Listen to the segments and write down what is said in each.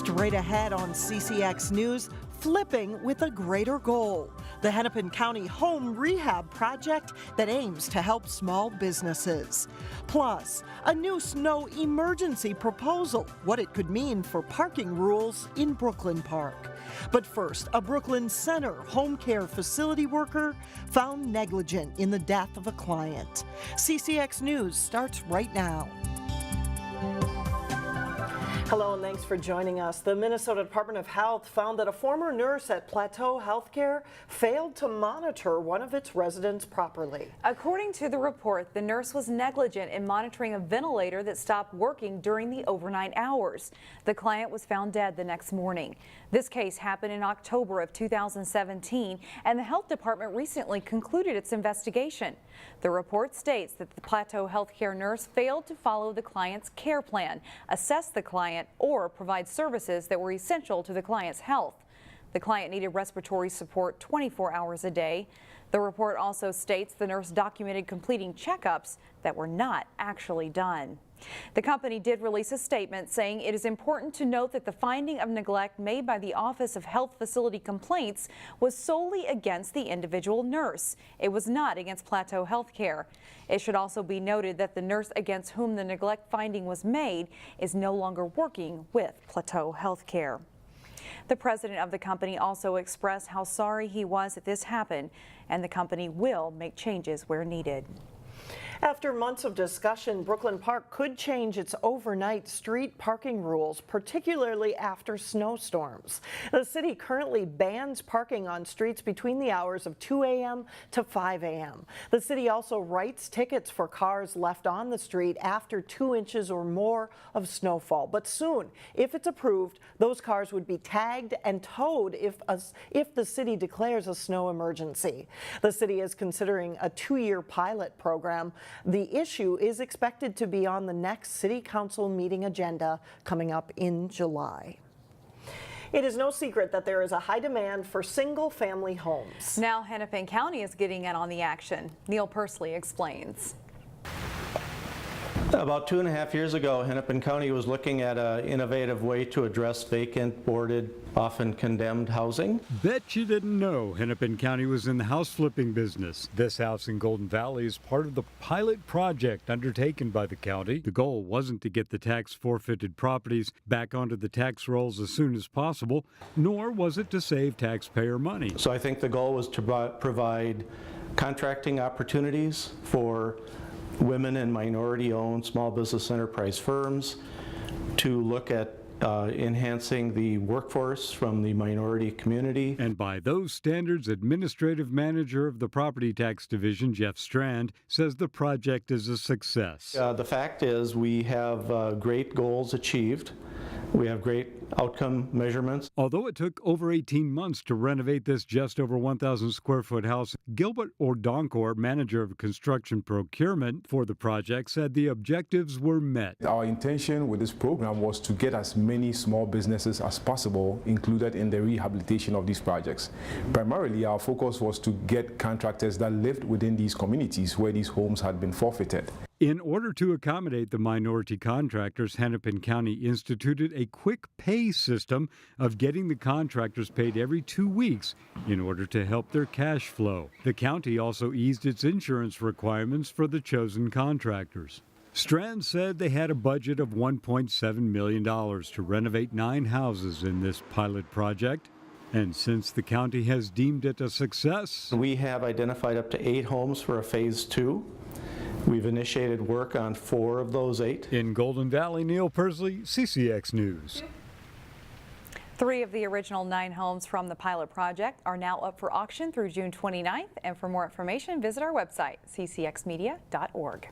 Straight ahead on CCX News, flipping with a greater goal. The Hennepin County Home Rehab Project that aims to help small businesses. Plus, a new snow emergency proposal, what it could mean for parking rules in Brooklyn Park. But first, a Brooklyn Center home care facility worker found negligent in the death of a client. CCX News starts right now. Hello and thanks for joining us. The Minnesota Department of Health found that a former nurse at Plateau Healthcare failed to monitor one of its residents properly. According to the report, the nurse was negligent in monitoring a ventilator that stopped working during the overnight hours. The client was found dead the next morning. This case happened in October of 2017, and the health department recently concluded its investigation. The report states that the Plateau Healthcare nurse failed to follow the client's care plan, assess the client, or provide services that were essential to the client's health. The client needed respiratory support 24 hours a day. The report also states the nurse documented completing checkups that were not actually done. The company did release a statement saying it is important to note that the finding of neglect made by the Office of Health Facility Complaints was solely against the individual nurse. It was not against Plateau Healthcare. It should also be noted that the nurse against whom the neglect finding was made is no longer working with Plateau Healthcare. The president of the company also expressed how sorry he was that this happened, and the company will make changes where needed. After months of discussion, Brooklyn Park could change its overnight street parking rules, particularly after snowstorms. The city currently bans parking on streets between the hours of 2 a.m. to 5 a.m. The city also writes tickets for cars left on the street after 2 inches or more of snowfall. But soon, if it's approved, those cars would be tagged and towed if the city declares a snow emergency. The city is considering a 2-year pilot program. The issue is expected to be on the next City Council meeting agenda coming up in July. It is no secret that there is a high demand for single-family homes. Now Hennepin County is getting in on the action. Neil Persley explains. About 2.5 years ago, Hennepin County was looking at an innovative way to address vacant, boarded, often condemned housing. Bet you didn't know Hennepin County was in the house flipping business. This house in Golden Valley is part of the pilot project undertaken by the county. The goal wasn't to get the tax forfeited properties back onto the tax rolls as soon as possible, nor was it to save taxpayer money. So I think the goal was to provide contracting opportunities for women and minority-owned small business enterprise firms, to look at enhancing the workforce from the minority community. And by those standards, Administrative Manager of the Property Tax Division, Jeff Strand, says the project is a success. The fact is we have great goals achieved. We have great outcome measurements. Although it took over 18 months to renovate this just over 1,000 square foot house, Gilbert Ordoncourt, manager of construction procurement for the project, said the objectives were met. Our intention with this program was to get as many small businesses as possible included in the rehabilitation of these projects. Primarily, our focus was to get contractors that lived within these communities where these homes had been forfeited. In order to accommodate the minority contractors, Hennepin County instituted a quick pay system of getting the contractors paid every 2 weeks in order to help their cash flow. The county also eased its insurance requirements for the chosen contractors. Strand said they had a budget of $1.7 million to renovate 9 houses in this pilot project. And since the county has deemed it a success, we have identified up to 8 homes for a phase 2. We've initiated work on 4 of those 8. In Golden Valley, Neil Persley, CCX News. 3 of the original 9 homes from the pilot project are now up for auction through June 29th. And for more information, visit our website, ccxmedia.org.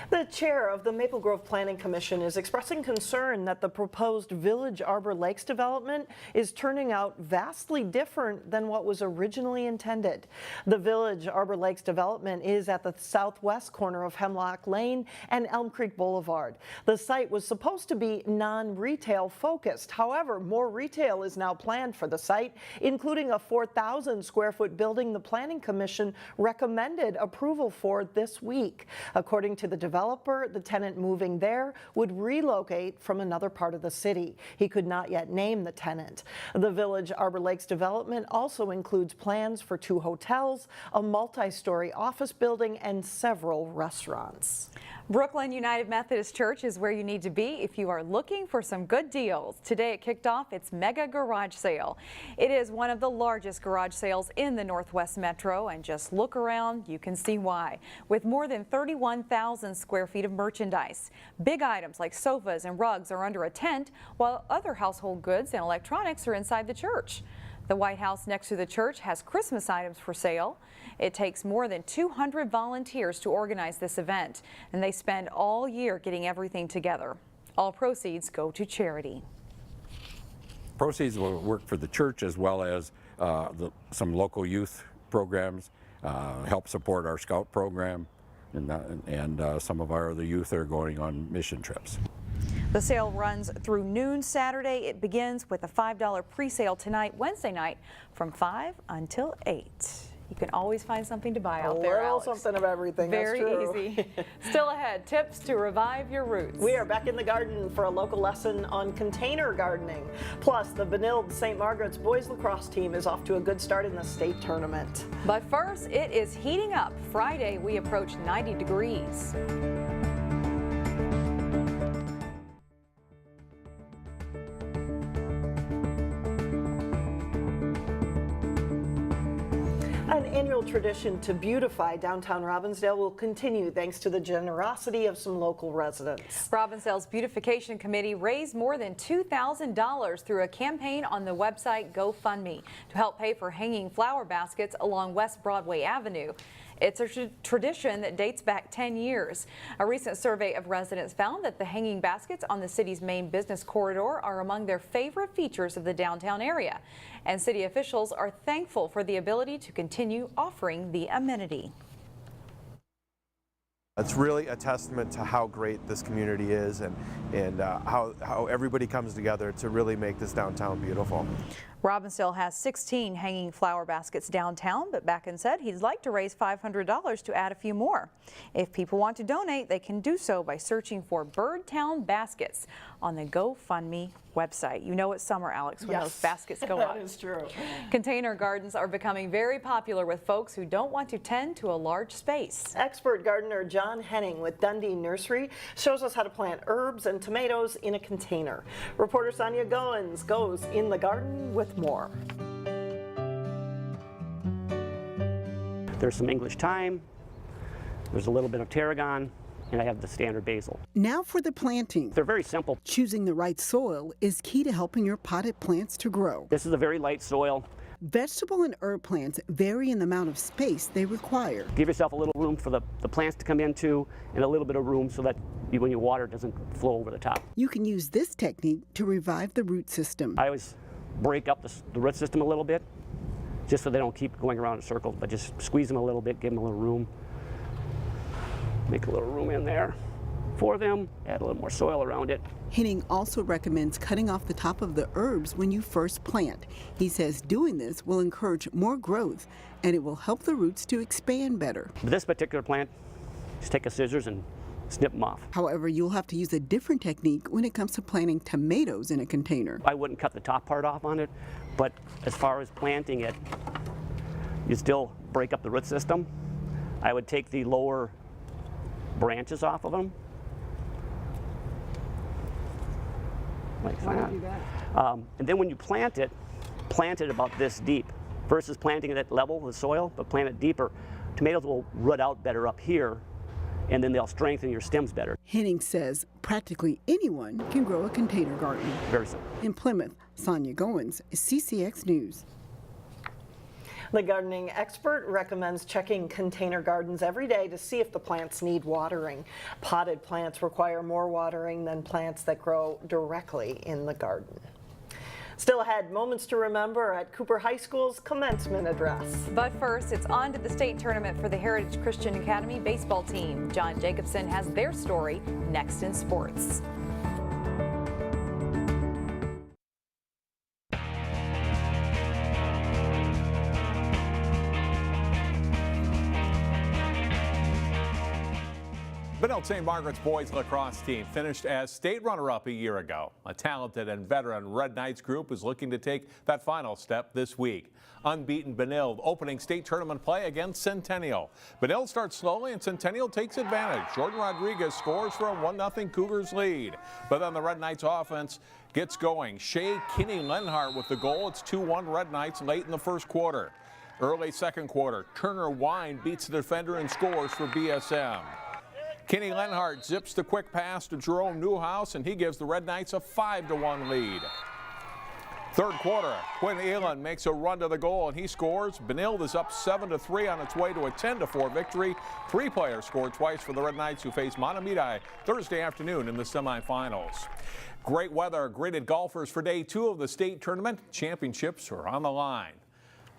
The chair of the Maple Grove Planning Commission is expressing concern that the proposed Village Arbor Lakes development is turning out vastly different than what was originally intended. The Village Arbor Lakes development is at the southwest corner of Hemlock Lane and Elm Creek Boulevard. The site was supposed to be non-retail focused. However, more retail is now planned for the site, including a 4,000 square foot building the Planning Commission recommended approval for this week. According to the the developer, the tenant moving there would relocate from another part of the city. He could not yet name the tenant. The Village Arbor Lakes development also includes plans for 2 hotels, a multi-story office building, and several restaurants. Brooklyn United Methodist Church is where you need to be if you are looking for some good deals. Today it kicked off its mega garage sale. It is one of the largest garage sales in the Northwest Metro, and just look around, you can see why. With more than 31,000 square feet of merchandise. Big items like sofas and rugs are under a tent, while other household goods and electronics are inside the church. The White House next to the church has Christmas items for sale. It takes more than 200 volunteers to organize this event, and they spend all year getting everything together. All proceeds go to charity. Proceeds will work for the church as well as some local youth programs, help support our scout program, and some of our other youth are going on mission trips. The sale runs through noon Saturday. It begins with a $5 pre-sale tonight, Wednesday night, from 5 until 8. You can always find something to buy out there, Alex. Something of everything. Very that's true. easy. Still ahead, tips to revive your roots. We are back in the garden for a local lesson on container gardening. Plus, the Benilde St. Margaret's boys lacrosse team is off to a good start in the state tournament. But first, it is heating up. Friday, we approach 90 degrees. An annual tradition to beautify downtown Robbinsdale will continue thanks to the generosity of some local residents. Robbinsdale's Beautification Committee raised more than $2,000 through a campaign on the website GoFundMe to help pay for hanging flower baskets along West Broadway Avenue. It's a tradition that dates back 10 years. A recent survey of residents found that the hanging baskets on the city's main business corridor are among their favorite features of the downtown area. And city officials are thankful for the ability to continue offering the amenity. It's really a testament to how great this community is and how everybody comes together to really make this downtown beautiful. Robbinsdale has 16 hanging flower baskets downtown, but Becken said he'd like to raise $500 to add a few more. If people want to donate, they can do so by searching for Birdtown Baskets on the GoFundMe website. You know it's summer, Alex, when those baskets go up. That is true. Container gardens are becoming very popular with folks who don't want to tend to a large space. Expert gardener John Henning with Dundee Nursery shows us how to plant herbs and tomatoes in a container. Reporter Sonia Goins goes in the garden with more. There's some English thyme, there's a little bit of tarragon, and I have the standard basil. Now for the planting. They're very simple. Choosing the right soil is key to helping your potted plants to grow. This is a very light soil. Vegetable and herb plants vary in the amount of space they require. Give yourself a little room for the plants to come into and a little bit of room so that when you water it doesn't flow over the top. You can use this technique to revive the root system. I always break up the root system a little bit just so they don't keep going around in circles, but just squeeze them a little bit, give them a little room. Make a little room in there for them, add a little more soil around it. Henning also recommends cutting off the top of the herbs when you first plant. He says doing this will encourage more growth and it will help the roots to expand better. With this particular plant, just take a scissors and snip them off. However, you'll have to use a different technique when it comes to planting tomatoes in a container. I wouldn't cut the top part off on it, but as far as planting it, you still break up the root system. I would take the lower branches off of them, like that. And then when you plant it about this deep versus planting it at level with soil, but plant it deeper. Tomatoes will root out better up here, and then they'll strengthen your stems better. Henning says practically anyone can grow a container garden. Very simple. In Plymouth, Sonia Goins, CCX News. The gardening expert recommends checking container gardens every day to see if the plants need watering. Potted plants require more watering than plants that grow directly in the garden. Still ahead, moments to remember at Cooper High School's commencement address. But first, it's on to the state tournament for the Heritage Christian Academy baseball team. John Jacobson has their story next in sports. Benilde Mount St. Margaret's boys lacrosse team finished as state runner-up a year ago. A talented and veteran Red Knights group is looking to take that final step this week. Unbeaten Benilde opening state tournament play against Centennial. Benilde starts slowly and Centennial takes advantage. Jordan Rodriguez scores for a 1-0 Cougars lead. But then the Red Knights offense gets going. Shea Kinney-Lenhart with the goal. It's 2-1 Red Knights late in the first quarter. Early second quarter, Turner Wine beats the defender and scores for BSM. Kinney-Lenhart zips the quick pass to Jerome Newhouse, and he gives the Red Knights a 5-1 lead. Third quarter, Quinn Elan makes a run to the goal, and he scores. Benilde is up 7-3 on its way to a 10-4 victory. 3 players scored twice for the Red Knights, who face Mahtomedi Thursday afternoon in the semifinals. Great weather greeted golfers for day 2 of the state tournament. Championships are on the line.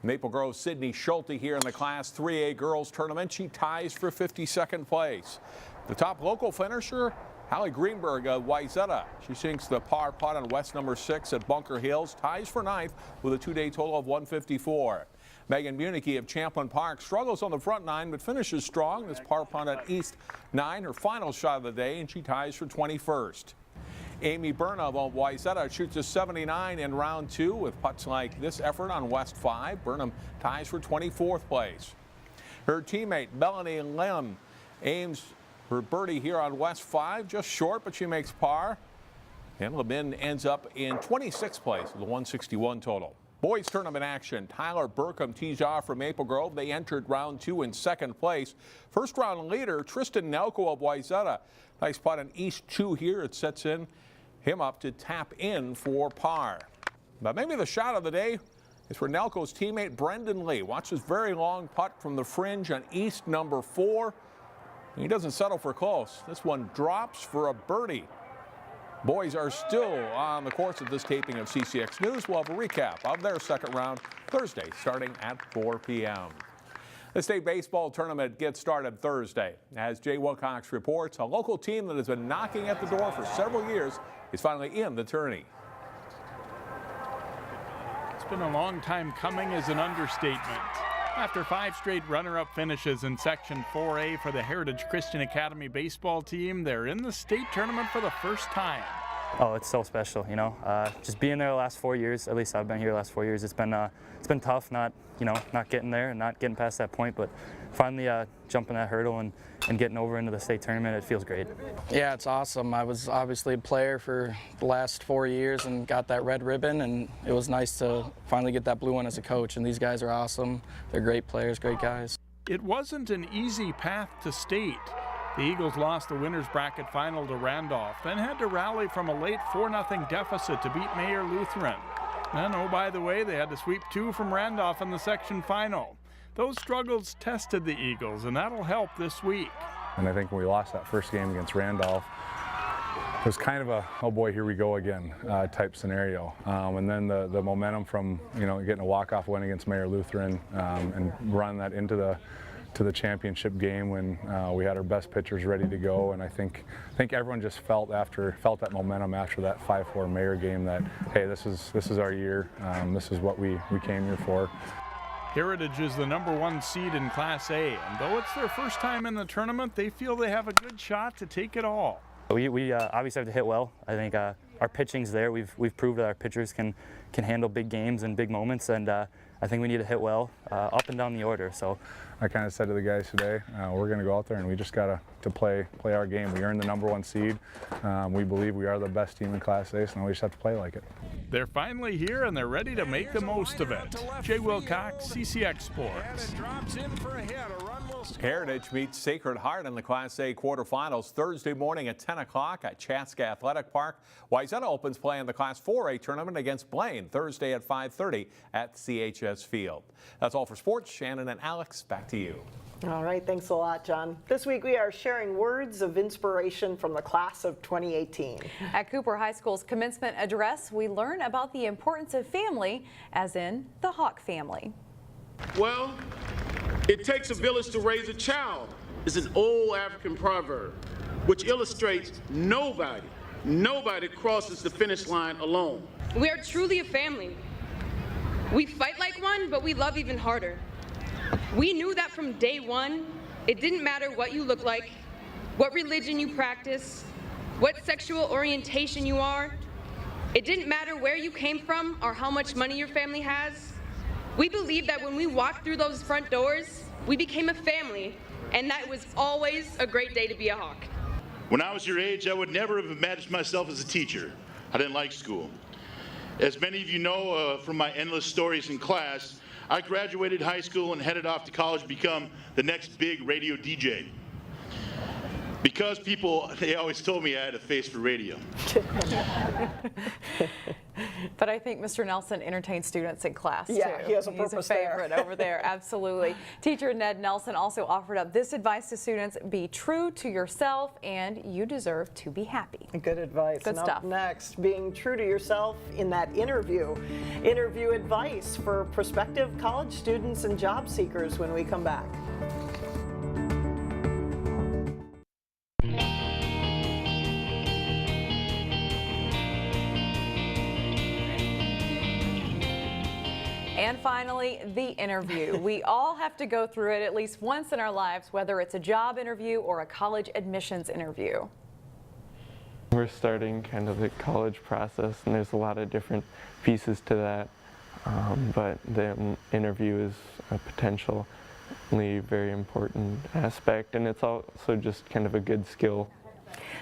Maple Grove's Sydney Schulte here in the Class 3A girls tournament. She ties for 52nd place. The top local finisher, Hallie Greenberg of Wayzata. She sinks the par putt on West number 6 at Bunker Hills, ties for 9th with a 2-day total of 154. Megan Muniche of Champlin Park struggles on the front 9 but finishes strong. This par putt at East 9, her final shot of the day, and she ties for 21st. Amy Burnham of Wayzata shoots a 79 in round 2 with putts like this effort on West 5. Burnham ties for 24th place. Her teammate Melanie Lim aims for birdie here on West 5, just short, but she makes par. And Lebin ends up in 26th place with a 161 total. Boys tournament action. Tyler Burkham tees off from Maple Grove. They entered round 2 in 2nd place. First round leader Tristan Nelko of Wayzata. Nice putt on East 2 here. It sets him up to tap in for par. But maybe the shot of the day is for Nelko's teammate Brendan Lee. Watch this very long putt from the fringe on East number 4. He doesn't settle for close. This one drops for a birdie. Boys are still on the course of this taping of CCX News. We'll have a recap of their second round Thursday starting at 4 p.m. The state baseball tournament gets started Thursday. As Jay Wilcox reports, a local team that has been knocking at the door for several years is finally in the tourney. It's been a long time coming is an understatement. After 5 straight runner-up finishes in Section 4A for the Heritage Christian Academy baseball team, they're in the state tournament for the first time. Oh, it's so special, you know. Just being there the last 4 years, at least I've been here the last 4 years, it's been tough not getting there and not getting past that point, but finally jumping that hurdle and getting over into the state tournament, it feels great. Yeah, it's awesome. I was obviously a player for the last 4 years and got that red ribbon, and it was nice to finally get that blue one as a coach, and these guys are awesome. They're great players, great guys. It wasn't an easy path to state. The Eagles lost the winner's bracket final to Randolph, then had to rally from a late 4-0 deficit to beat Mayer Lutheran. Then, oh, by the way, they had to sweep 2 from Randolph in the section final. Those struggles tested the Eagles, and that'll help this week. And I think when we lost that first game against Randolph, it was kind of a, oh boy, here we go again type scenario. And then the momentum from, getting a walk-off win against Mayer Lutheran and running that into the championship game when we had our best pitchers ready to go, and I think everyone just felt that momentum after that 5-4 Mayer game that, hey, this is our year. This is what we came here for. Heritage is the #1 seed in Class A, and though it's their first time in the tournament, they feel they have a good shot to take it all. We obviously have to hit well. I think our pitching's there. We've proved that our pitchers can handle big games and big moments, and I think we need to hit well up and down the order. So I kind of said to the guys today, we're going to go out there and we just got to play our game. We earned the #1 seed. We believe we are the best team in Class A, so now we just have to play like it. They're finally here and they're ready to make the most of it. Jay Wilcox, CCX Sports. Heritage meets Sacred Heart in the Class A quarterfinals Thursday morning at 10 o'clock at Chaska Athletic Park. Wayzata opens play in the Class 4A tournament against Blaine Thursday at 5:30 at CHS Field. That's all for sports. Shannon and Alex, back to you. All right, thanks a lot, John. This week we are sharing words of inspiration from the class of 2018. At Cooper High School's commencement address, we learn about the importance of family, as in the Hawk family. Well, it takes a village to raise a child is an old African proverb, which illustrates nobody crosses the finish line alone. We are truly a family. We fight like one, but we love even harder. We knew that from day one. It didn't matter what you look like, what religion you practice, what sexual orientation you are. It didn't matter where you came from or how much money your family has. We believed that when we walked through those front doors, we became a family, and that it was always a great day to be a Hawk. When I was your age, I would never have imagined myself as a teacher. I didn't like school. As many of you know from my endless stories in class, I graduated high school and headed off to college to become the next big radio DJ. Because they always told me I had a face for radio. But I think Mr. Nelson entertains students in class, too. Yeah, he has a purpose He's a favorite over there, absolutely. Teacher Ned Nelson also offered up this advice to students: be true to yourself, and you deserve to be happy. Good advice. Good And stuff. Up next, being true to yourself in that interview. Interview advice for prospective college students and job seekers when we come back. And finally, the interview. We all have to go through it at least once in our lives, whether it's a job interview or a college admissions interview. We're starting kind of the college process, and there's a lot of different pieces to that, but the interview is a potentially very important aspect, and it's also just kind of a good skill.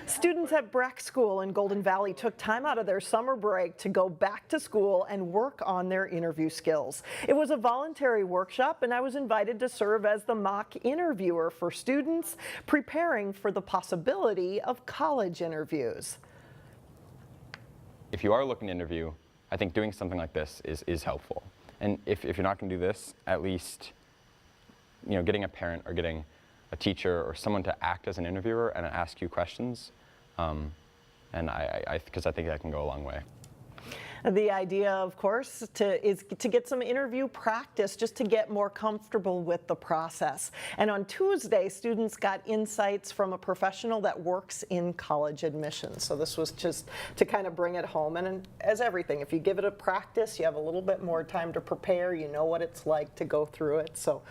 Students at Breck School in Golden Valley took time out of their summer break to go back to school and work on their interview skills. It was a voluntary workshop, and I was invited to serve as the mock interviewer for students preparing for the possibility of college interviews. If you are looking to interview, I think doing something like this is helpful. And if you're not going to do this, at least getting a parent or getting a teacher or someone to act as an interviewer and ask you questions, because I think that can go a long way. The idea, of course, is to get some interview practice, just to get more comfortable with the process. And on Tuesday, students got insights from a professional that works in college admissions. So this was just to kind of bring it home. And as everything, if you give it a practice, you have a little bit more time to prepare. You know what it's like to go through it. So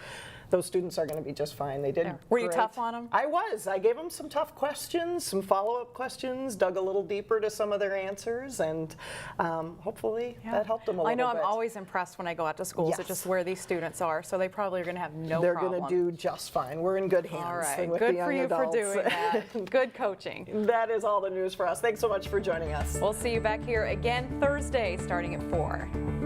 those students are going to be just fine. They did great. Were you tough on them? I was. I gave them some tough questions, some follow-up questions, dug a little deeper to some of their answers, and hopefully that helped them a little bit. I know I'm always impressed when I go out to schools at just where these students are, so they probably are going to have no They're problem. going to do just fine. We're in good hands. All right. With Good the for young you adults. for doing that. Good coaching. That is all the news for us. Thanks so much for joining us. We'll see you back here again Thursday starting at 4.